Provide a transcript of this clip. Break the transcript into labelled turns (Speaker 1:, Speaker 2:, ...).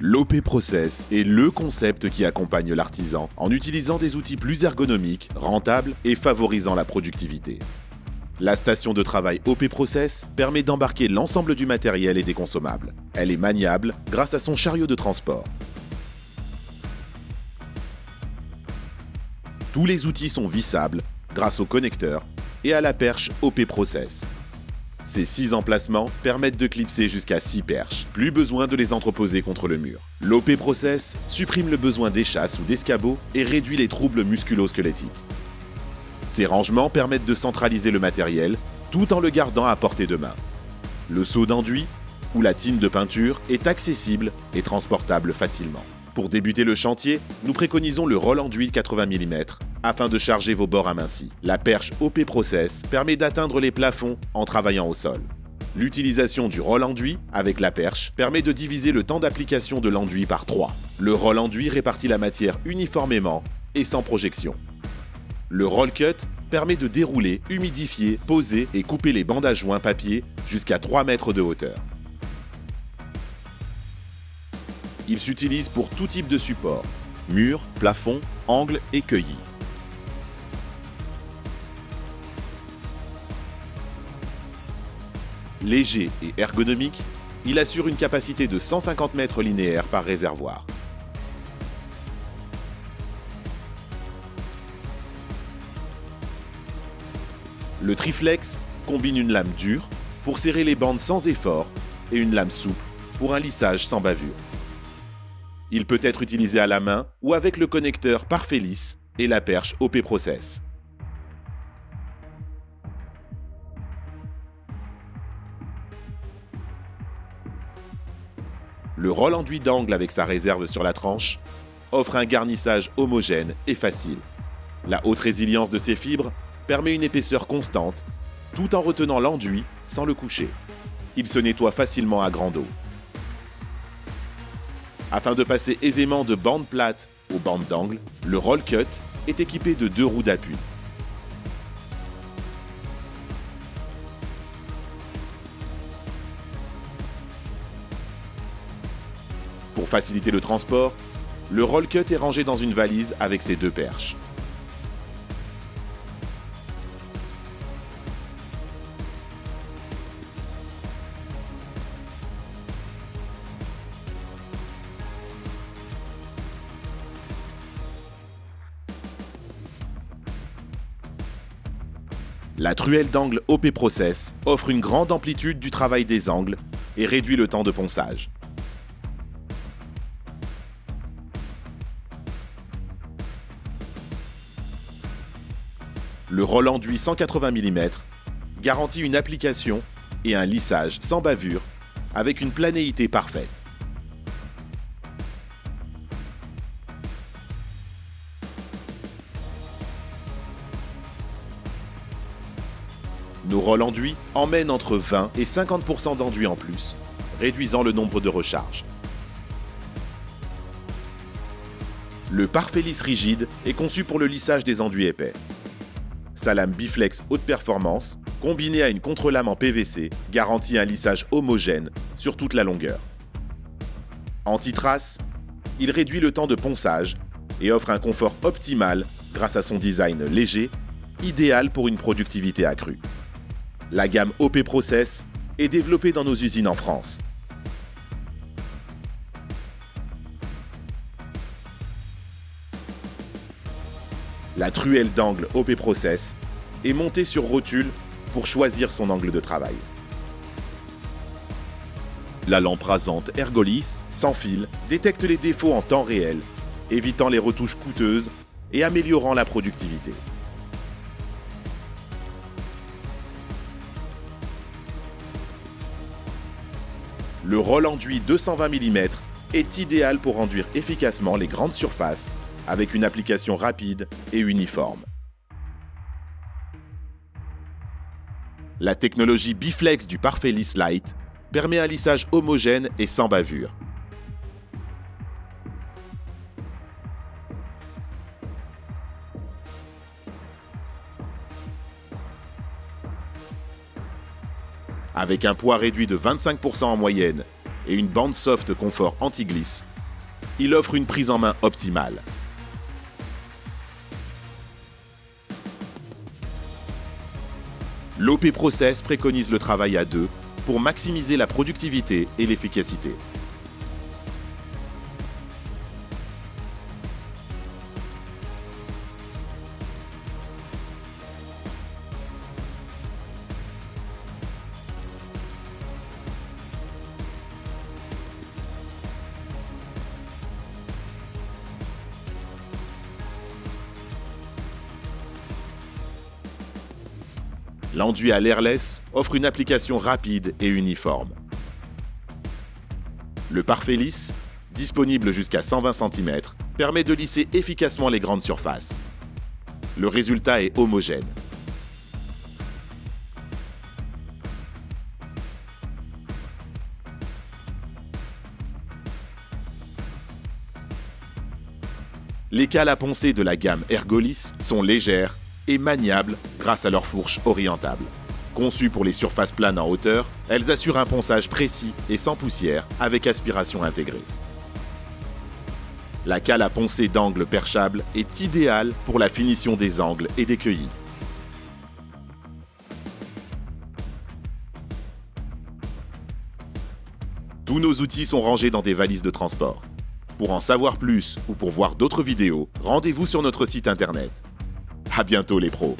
Speaker 1: L'OP Process est le concept qui accompagne l'artisan en utilisant des outils plus ergonomiques, rentables et favorisant la productivité. La station de travail OP Process permet d'embarquer l'ensemble du matériel et des consommables. Elle est maniable grâce à son chariot de transport. Tous les outils sont vissables grâce au connecteur et à la perche OP Process. Ces 6 emplacements permettent de clipser jusqu'à 6 perches. Plus besoin de les entreposer contre le mur. L'OP Process supprime le besoin d'échasse ou d'escabeau et réduit les troubles musculo-squelettiques. Ces rangements permettent de centraliser le matériel tout en le gardant à portée de main. Le seau d'enduit ou la tine de peinture est accessible et transportable facilement. Pour débuter le chantier, nous préconisons le roll enduit 80 mm afin de charger vos bords amincis. La perche OP Process permet d'atteindre les plafonds en travaillant au sol. L'utilisation du roll enduit avec la perche permet de diviser le temps d'application de l'enduit par 3. Le roll enduit répartit la matière uniformément et sans projection. Le roll cut permet de dérouler, humidifier, poser et couper les bandes à joints papier jusqu'à 3 mètres de hauteur. Il s'utilise pour tout type de support, mur, plafond, angle et cueilli. Léger et ergonomique, il assure une capacité de 150 mètres linéaires par réservoir. Le Triflex combine une lame dure pour serrer les bandes sans effort et une lame souple pour un lissage sans bavure. Il peut être utilisé à la main ou avec le connecteur Parfait Lisse et la perche OP Process. Le roll enduit d'angle avec sa réserve sur la tranche offre un garnissage homogène et facile. La haute résilience de ses fibres permet une épaisseur constante tout en retenant l'enduit sans le coucher. Il se nettoie facilement à grande eau. Afin de passer aisément de bande plate aux bandes d'angle, le roll cut est équipé de 2 roues d'appui. Pour faciliter le transport, le roll cut est rangé dans une valise avec ses 2 perches. La truelle d'angle OP Process offre une grande amplitude du travail des angles et réduit le temps de ponçage. Le roll enduit 180 mm garantit une application et un lissage sans bavure avec une planéité parfaite. Nos rolls enduits emmènent entre 20 et 50% d'enduit en plus, réduisant le nombre de recharges. Le Parfait Lisse rigide est conçu pour le lissage des enduits épais. Sa lame biflex haute performance, combinée à une contre-lame en PVC, garantit un lissage homogène sur toute la longueur. Anti-trace, il réduit le temps de ponçage et offre un confort optimal grâce à son design léger, idéal pour une productivité accrue. La gamme OP Process est développée dans nos usines en France. La truelle d'angle OP Process est montée sur rotule pour choisir son angle de travail. La lampe rasante Ergolis, sans fil, détecte les défauts en temps réel, évitant les retouches coûteuses et améliorant la productivité. Le roll enduit 220 mm est idéal pour enduire efficacement les grandes surfaces avec une application rapide et uniforme. La technologie Biflex du Parfait Lisse Light permet un lissage homogène et sans bavure. Avec un poids réduit de 25% en moyenne et une bande soft confort anti-glisse, il offre une prise en main optimale. L'OP Process préconise le travail à deux pour maximiser la productivité et l'efficacité. L'enduit à l'airless offre une application rapide et uniforme. Le parfait lisse, disponible jusqu'à 120 cm, permet de lisser efficacement les grandes surfaces. Le résultat est homogène. Les cales à poncer de la gamme Ergolis sont légères et maniables grâce à leur fourche orientable. Conçues pour les surfaces planes en hauteur, elles assurent un ponçage précis et sans poussière avec aspiration intégrée. La cale à poncer d'angle perchable est idéale pour la finition des angles et des cueillis. Tous nos outils sont rangés dans des valises de transport. Pour en savoir plus ou pour voir d'autres vidéos, rendez-vous sur notre site internet. À bientôt les pros!